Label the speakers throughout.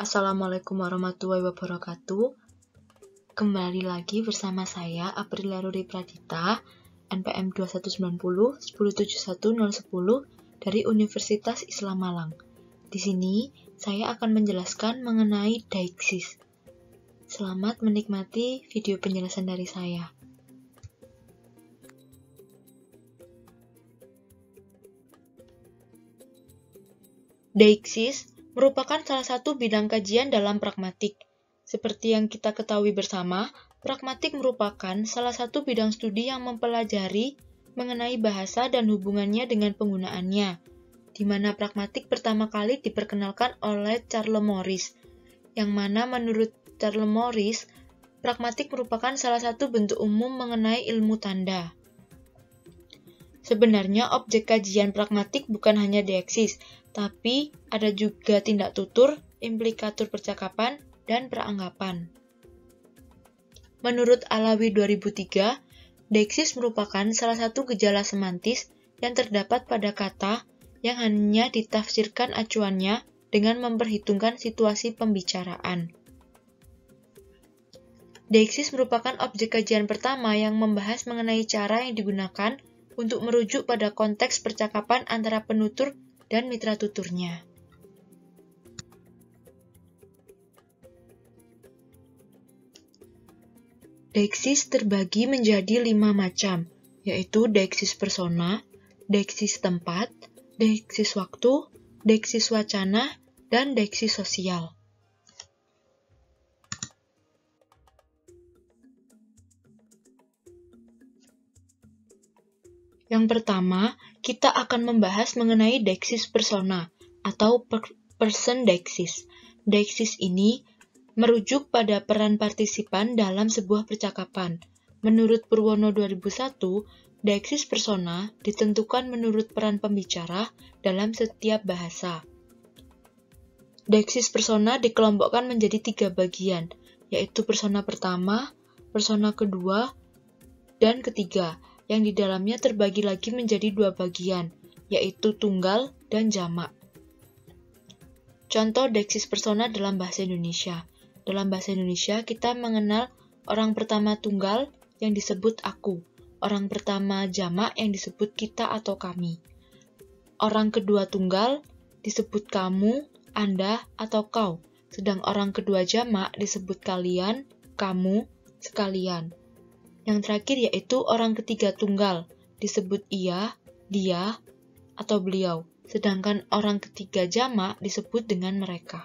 Speaker 1: Assalamualaikum warahmatullahi wabarakatuh. Kembali lagi bersama saya Aprilia Ruri Pradita, NPM 2190 1071010 dari Universitas Islam Malang. Di sini saya akan menjelaskan mengenai deixis. Selamat menikmati video penjelasan dari saya. Deixis merupakan salah satu bidang kajian dalam pragmatik. Seperti yang kita ketahui bersama, pragmatik merupakan salah satu bidang studi yang mempelajari mengenai bahasa dan hubungannya dengan penggunaannya, di mana pragmatik pertama kali diperkenalkan oleh Charles Morris, yang mana menurut Charles Morris, pragmatik merupakan salah satu bentuk umum mengenai ilmu tanda. Sebenarnya objek kajian pragmatik bukan hanya deixis, tapi ada juga tindak tutur, implikatur percakapan, dan peranggapan. Menurut Alawi 2003, deixis merupakan salah satu gejala semantis yang terdapat pada kata yang hanya ditafsirkan acuannya dengan memperhitungkan situasi pembicaraan. Deixis merupakan objek kajian pertama yang membahas mengenai cara yang digunakan untuk merujuk pada konteks percakapan antara penutur dan mitra tuturnya. Deixis terbagi menjadi 5 macam, yaitu deixis persona, deixis tempat, deixis waktu, deixis wacana, dan deixis sosial. Yang pertama, kita akan membahas mengenai deixis persona atau person deixis. Deixis ini merujuk pada peran partisipan dalam sebuah percakapan. Menurut Purwono 2001, deixis persona ditentukan menurut peran pembicara dalam setiap bahasa. Deixis persona dikelompokkan menjadi 3 bagian, yaitu persona pertama, persona kedua, dan ketiga, yang di dalamnya terbagi lagi menjadi 2 bagian, yaitu tunggal dan jamak. Contoh deixis persona dalam bahasa Indonesia. Dalam bahasa Indonesia, kita mengenal orang pertama tunggal yang disebut aku, orang pertama jamak yang disebut kita atau kami. Orang kedua tunggal disebut kamu, Anda, atau kau, sedang orang kedua jamak disebut kalian, kamu, sekalian. Yang terakhir yaitu orang ketiga tunggal, disebut ia, dia, atau beliau, sedangkan orang ketiga jamak disebut dengan mereka.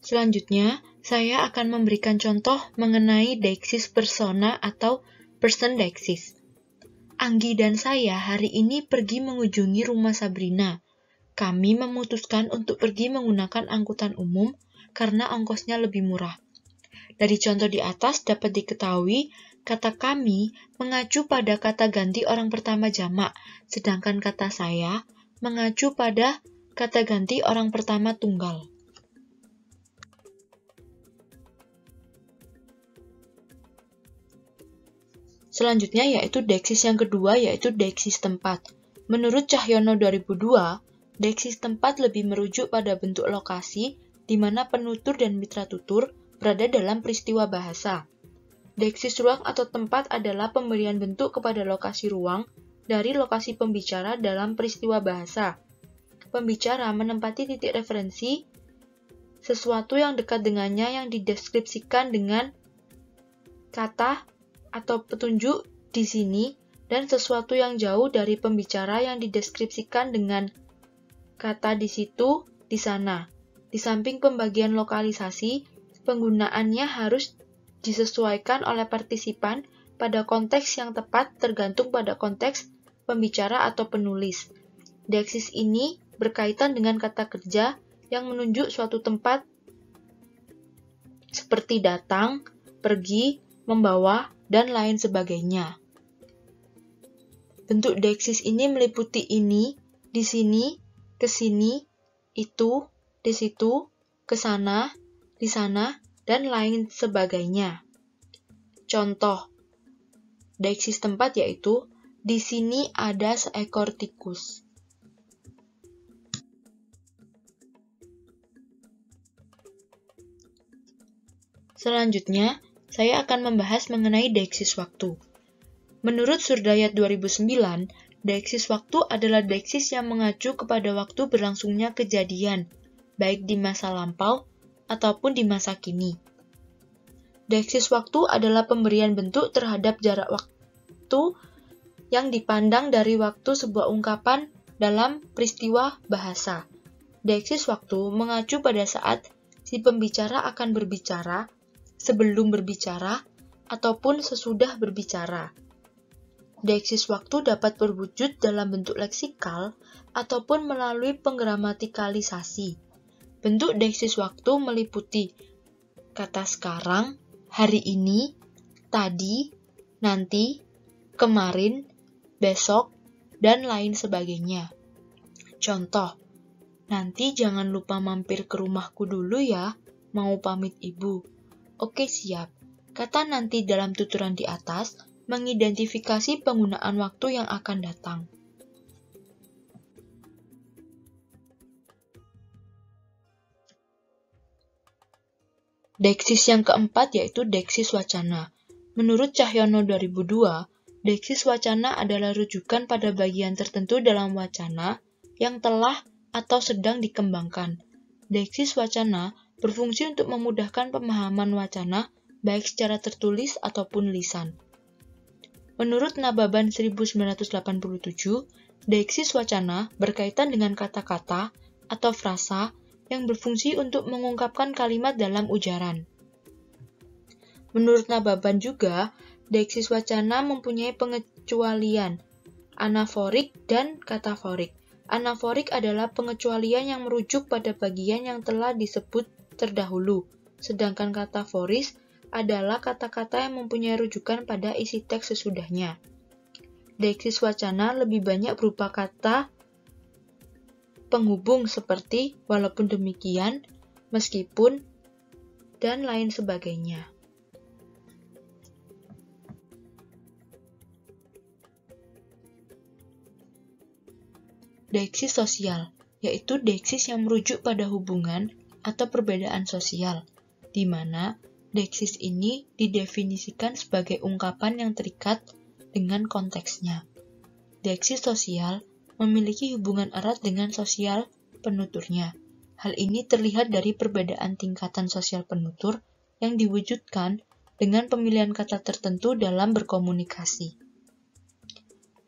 Speaker 1: Selanjutnya, saya akan memberikan contoh mengenai deixis persona atau person deixis. Anggi dan saya hari ini pergi mengunjungi rumah Sabrina. Kami memutuskan untuk pergi menggunakan angkutan umum karena ongkosnya lebih murah. Dari contoh di atas dapat diketahui, kata kami mengacu pada kata ganti orang pertama jamak, sedangkan kata saya mengacu pada kata ganti orang pertama tunggal. Selanjutnya yaitu deixis yang kedua, yaitu deixis tempat. Menurut Cahyono 2002, deixis tempat lebih merujuk pada bentuk lokasi di mana penutur dan mitra tutur berada dalam peristiwa bahasa. Deixis ruang atau tempat adalah pemberian bentuk kepada lokasi ruang dari lokasi pembicara dalam peristiwa bahasa. Pembicara menempati titik referensi sesuatu yang dekat dengannya yang dideskripsikan dengan kata atau petunjuk di sini, dan sesuatu yang jauh dari pembicara yang dideskripsikan dengan kata di situ, di sana. Di samping pembagian lokalisasi, penggunaannya harus disesuaikan oleh partisipan pada konteks yang tepat tergantung pada konteks pembicara atau penulis. Deixis ini berkaitan dengan kata kerja yang menunjuk suatu tempat seperti datang, pergi, membawa, dan lain sebagainya. Bentuk deixis ini meliputi ini, di sini, ke sini, itu, di situ, ke sana, di sana, dan lain sebagainya. Contoh, deixis tempat yaitu Di sini ada seekor tikus. Selanjutnya, saya akan membahas mengenai deiksis waktu. Menurut Surdayat 2009, deiksis waktu adalah deiksis yang mengacu kepada waktu berlangsungnya kejadian, baik di masa lampau ataupun di masa kini. Deiksis waktu adalah pemberian bentuk terhadap jarak waktu yang dipandang dari waktu sebuah ungkapan dalam peristiwa bahasa. Deiksis waktu mengacu pada saat si pembicara akan berbicara, sebelum berbicara, ataupun sesudah berbicara. Deiksis waktu dapat berwujud dalam bentuk leksikal ataupun melalui pengramatikalisasi. Bentuk deiksis waktu meliputi kata sekarang, hari ini, tadi, nanti, kemarin, besok, dan lain sebagainya. Contoh, nanti jangan lupa mampir ke rumahku dulu ya, mau pamit ibu. Oke, siap. Kata nanti dalam tuturan di atas mengidentifikasi penggunaan waktu yang akan datang. Deiksis yang keempat yaitu deiksis wacana. Menurut Cahyono 2002, deiksis wacana adalah rujukan pada bagian tertentu dalam wacana yang telah atau sedang dikembangkan. Deiksis wacana berfungsi untuk memudahkan pemahaman wacana baik secara tertulis ataupun lisan. Menurut Nababan 1987, deiksis wacana berkaitan dengan kata-kata atau frasa yang berfungsi untuk mengungkapkan kalimat dalam ujaran. Menurut Nababan juga, deiksis wacana mempunyai pengecualian, anaforik dan kataforik. Anaforik adalah pengecualian yang merujuk pada bagian yang telah disebut terdahulu, sedangkan kataforis adalah kata-kata yang mempunyai rujukan pada isi teks sesudahnya. Deiksis wacana lebih banyak berupa kata penghubung seperti walaupun demikian, meskipun, dan lain sebagainya. Deiksis sosial, yaitu deiksis yang merujuk pada hubungan atau perbedaan sosial, di mana deiksis ini didefinisikan sebagai ungkapan yang terikat dengan konteksnya. Deiksis sosial memiliki hubungan erat dengan sosial penuturnya. Hal ini terlihat dari perbedaan tingkatan sosial penutur yang diwujudkan dengan pemilihan kata tertentu dalam berkomunikasi.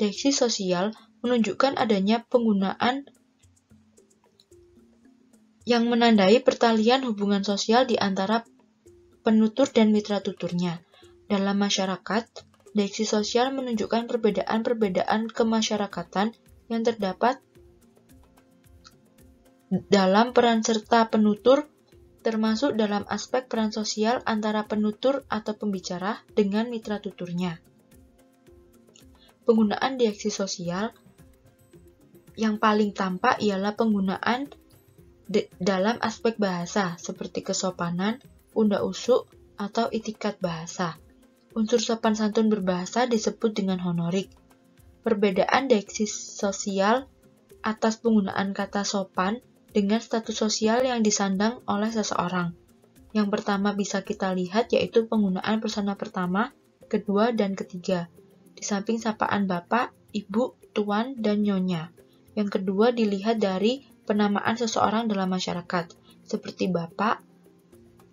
Speaker 1: Deiksis sosial menunjukkan adanya penggunaan yang menandai pertalian hubungan sosial di antara penutur dan mitra tuturnya. Dalam masyarakat, deiksis sosial menunjukkan perbedaan-perbedaan kemasyarakatan yang terdapat dalam peran serta penutur, termasuk dalam aspek peran sosial antara penutur atau pembicara dengan mitra tuturnya. Penggunaan deiksis sosial yang paling tampak ialah penggunaan dalam aspek bahasa, seperti kesopanan, unda-usuk, atau itikat bahasa. Unsur sopan santun berbahasa disebut dengan honorik. Perbedaan deiksis sosial atas penggunaan kata sopan dengan status sosial yang disandang oleh seseorang. Yang pertama bisa kita lihat yaitu penggunaan persona pertama, kedua, dan ketiga. Di samping sapaan bapak, ibu, tuan, dan nyonya. Yang kedua dilihat dari penamaan seseorang dalam masyarakat, seperti bapak,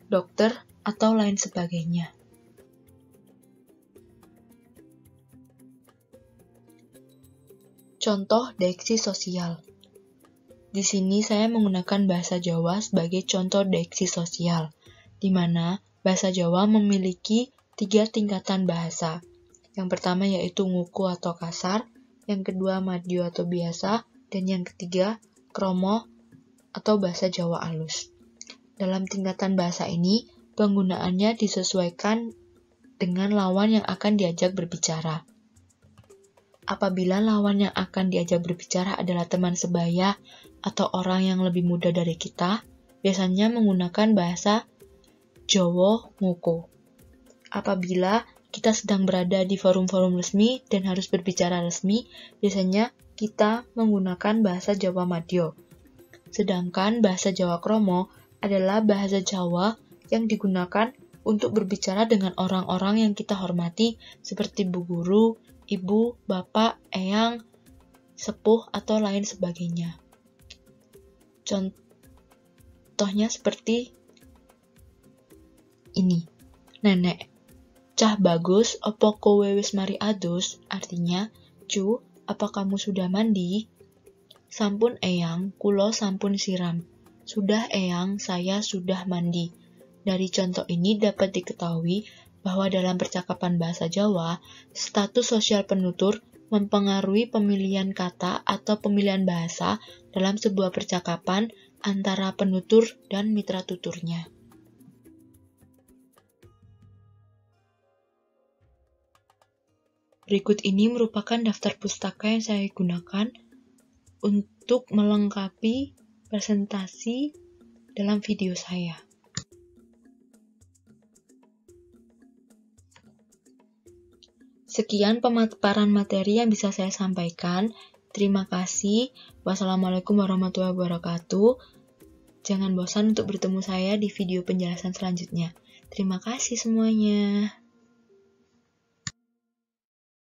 Speaker 1: dokter, atau lain sebagainya. Contoh deiksis sosial. Di sini saya menggunakan bahasa Jawa sebagai contoh deiksis sosial, di mana bahasa Jawa memiliki 3 tingkatan bahasa. Yang pertama yaitu nguku atau kasar, yang kedua madyo atau biasa, dan yang ketiga kromo atau bahasa Jawa alus. Dalam tingkatan bahasa ini, penggunaannya disesuaikan dengan lawan yang akan diajak berbicara. Apabila lawan yang akan diajak berbicara adalah teman sebaya atau orang yang lebih muda dari kita, biasanya menggunakan bahasa Jawa nguku. Apabila kita sedang berada di forum-forum resmi dan harus berbicara resmi, biasanya kita menggunakan bahasa Jawa Madya. Sedangkan bahasa Jawa Kromo adalah bahasa Jawa yang digunakan untuk berbicara dengan orang-orang yang kita hormati seperti bu guru, ibu, bapak, eyang, sepuh, atau lain sebagainya. Contohnya seperti ini. Nenek, cah bagus, opo kowe wis mari adus? Artinya, cu, apa kamu sudah mandi? Sampun eyang, kulo sampun siram. Sudah eyang, saya sudah mandi. Dari contoh ini dapat diketahui bahwa dalam percakapan bahasa Jawa, status sosial penutur mempengaruhi pemilihan kata atau pemilihan bahasa dalam sebuah percakapan antara penutur dan mitra tuturnya. Berikut ini merupakan daftar pustaka yang saya gunakan untuk melengkapi presentasi dalam video saya. Sekian pemaparan materi yang bisa saya sampaikan. Terima kasih. Wassalamualaikum warahmatullahi wabarakatuh. Jangan bosan untuk bertemu saya di video penjelasan selanjutnya. Terima kasih semuanya.